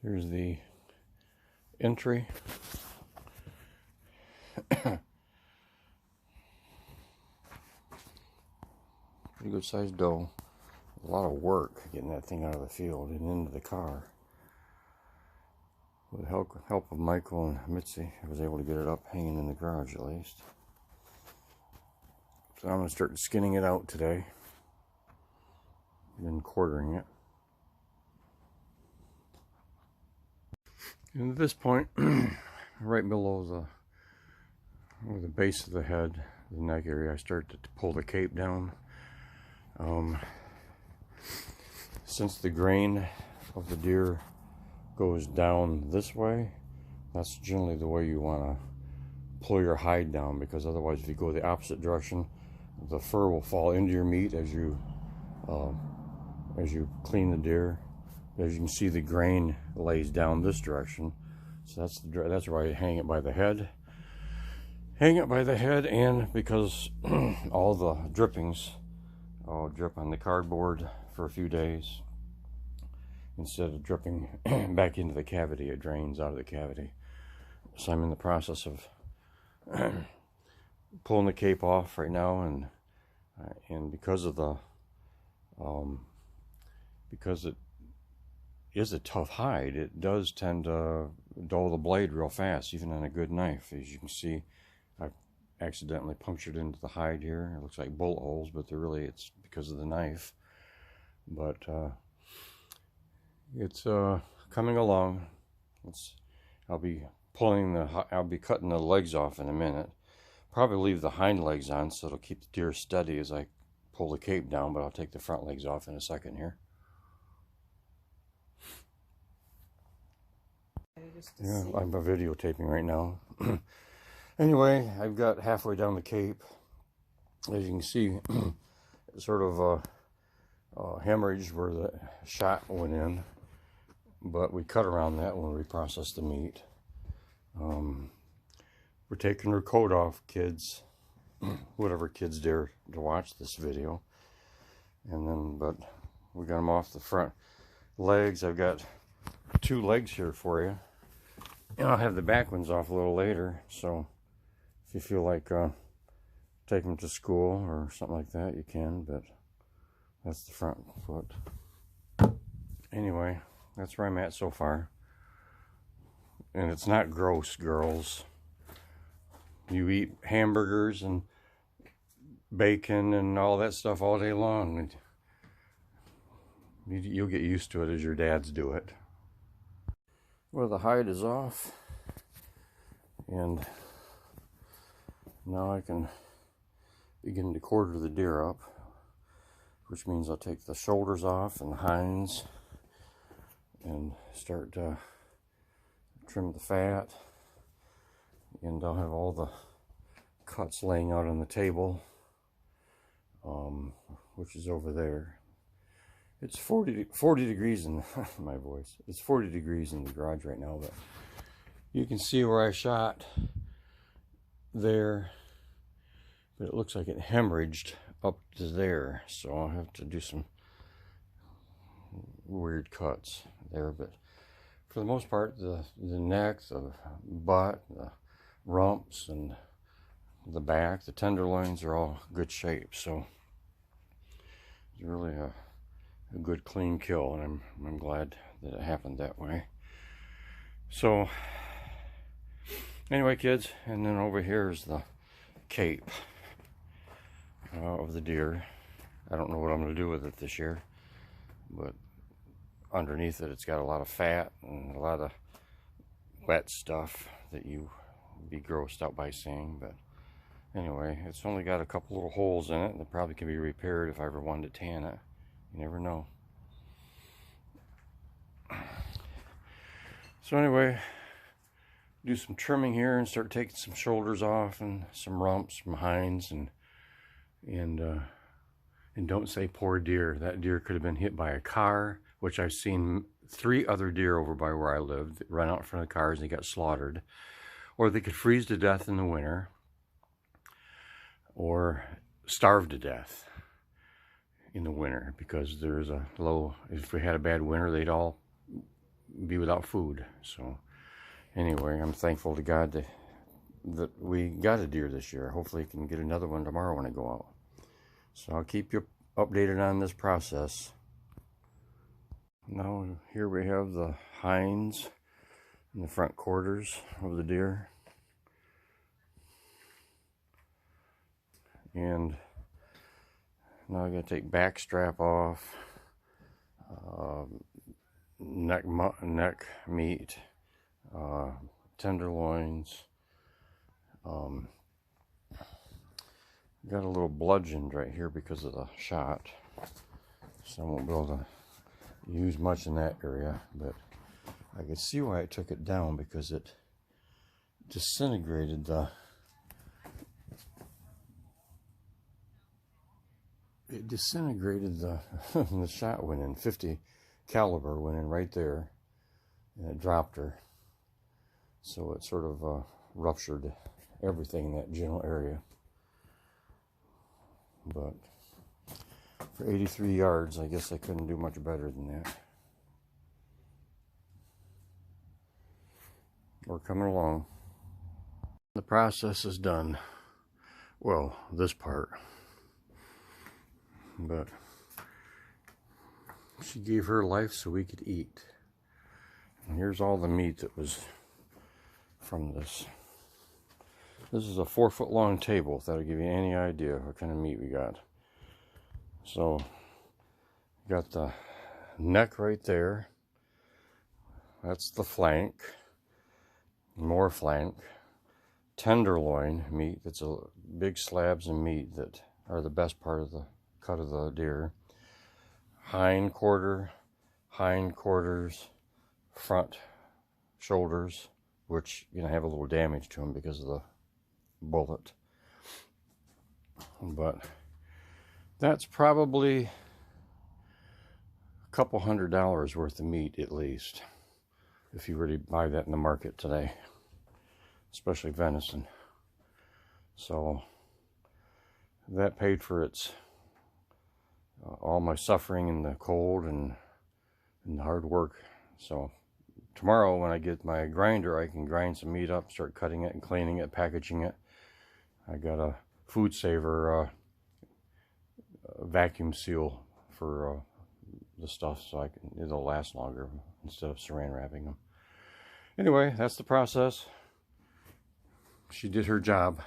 Here's the entry. Pretty good sized doe. A lot of work getting that thing out of the field and into the car. With the help of Michael and Mitzi, I was able to get it up hanging in the garage at least. So I'm going to start skinning it out today. And then quartering it. And at this point, right below the base of the head, the neck area, I start to pull the cape down. Since the grain of the deer goes down this way, that's generally the way you want to pull your hide down, because otherwise if you go the opposite direction, the fur will fall into your meat as you clean the deer. As you can see, the grain lays down this direction, so that's why I hang it by the head. Hang it by the head, and because all the drippings drip on the cardboard for a few days, instead of dripping back into the cavity, it drains out of the cavity. So I'm in the process of pulling the cape off right now, and because of the because it is a tough hide, it does tend to dull the blade real fast, even on a good knife. As you can see, I've accidentally punctured into the hide here. It looks like bullet holes, but it's because of the knife. But it's coming along. I'll be cutting the legs off in a minute. Probably leave the hind legs on so it'll keep the deer steady as I pull the cape down, but I'll take the front legs off in a second here. Yeah, I'm videotaping right now. Anyway, I've got halfway down the cape. As you can see, sort of hemorrhage where the shot went in, but we cut around that when we process the meat. We're taking her coat off, kids. Whatever kids dare to watch this video. But we got them off the front legs. I've got 2 legs here for you. And I'll have the back ones off a little later, so if you feel like taking them to school or something like that, you can, but that's the front foot. Anyway, that's where I'm at so far. And it's not gross, girls. You eat hamburgers and bacon and all that stuff all day long, and you'll get used to it as your dads do it. Well, the hide is off, and now I can begin to quarter the deer up, which means I'll take the shoulders off and the hinds and start to trim the fat, and I'll have all the cuts laying out on the table, which is over there. It's 40 degrees in my voice. It's 40 degrees in the garage right now, but you can see where I shot there, but it looks like it hemorrhaged up to there, so I'll have to do some weird cuts there. But for the most part, the neck, the butt, the rumps, and the back, the tenderloins are all good shape, so it's really a good clean kill, and I'm glad that it happened that way. So anyway, kids, and then over here is the cape of the deer. I don't know what I'm going to do with it this year, but underneath it, it's got a lot of fat and a lot of wet stuff that you would be grossed out by seeing. But anyway, it's only got a couple little holes in it that probably can be repaired if I ever wanted to tan it. You never know. So anyway, do some trimming here and start taking some shoulders off and some rumps, some hinds, and don't say poor deer. That deer could have been hit by a car, which I've seen 3 other deer over by where I lived run out in front of the cars and they got slaughtered. Or they could freeze to death in the winter, or starve to death in the winter, because there's a low, if we had a bad winter, they'd all be without food. So anyway, I'm thankful to God that we got a deer this year. Hopefully I can get another one tomorrow when I go out. So I'll keep you updated on this process. Now here we have the hinds in the front quarters of the deer. And now I gotta take back strap off, neck meat, tenderloins. Got a little bludgeoned right here because of the shot, so I won't be able to use much in that area, but I could see why I took it down, because it disintegrated the the shot went in. 50 caliber went in right there, and it dropped her, so it sort of ruptured everything in that general area. But for 83 yards, I guess I couldn't do much better than that. We're coming along. The process is done. Well, this part. But she gave her life so we could eat. And here's all the meat that was from this. This is a 4-foot long table, if that'll give you any idea what kind of meat we got. So, got the neck right there. That's the flank. More flank. Tenderloin meat. That's a big slabs of meat that are the best part of the cut of the deer. Hindquarters, front shoulders, which have a little damage to them because of the bullet. But that's probably a couple $100 worth of meat at least, if you really buy that in the market today, especially venison. So that paid for its all my suffering in the cold and the hard work. So tomorrow when I get my grinder, I can grind some meat up, start cutting it and cleaning it, packaging it. I got a Food Saver vacuum seal for the stuff, so it'll last longer instead of saran wrapping them. Anyway, that's the process. She did her job.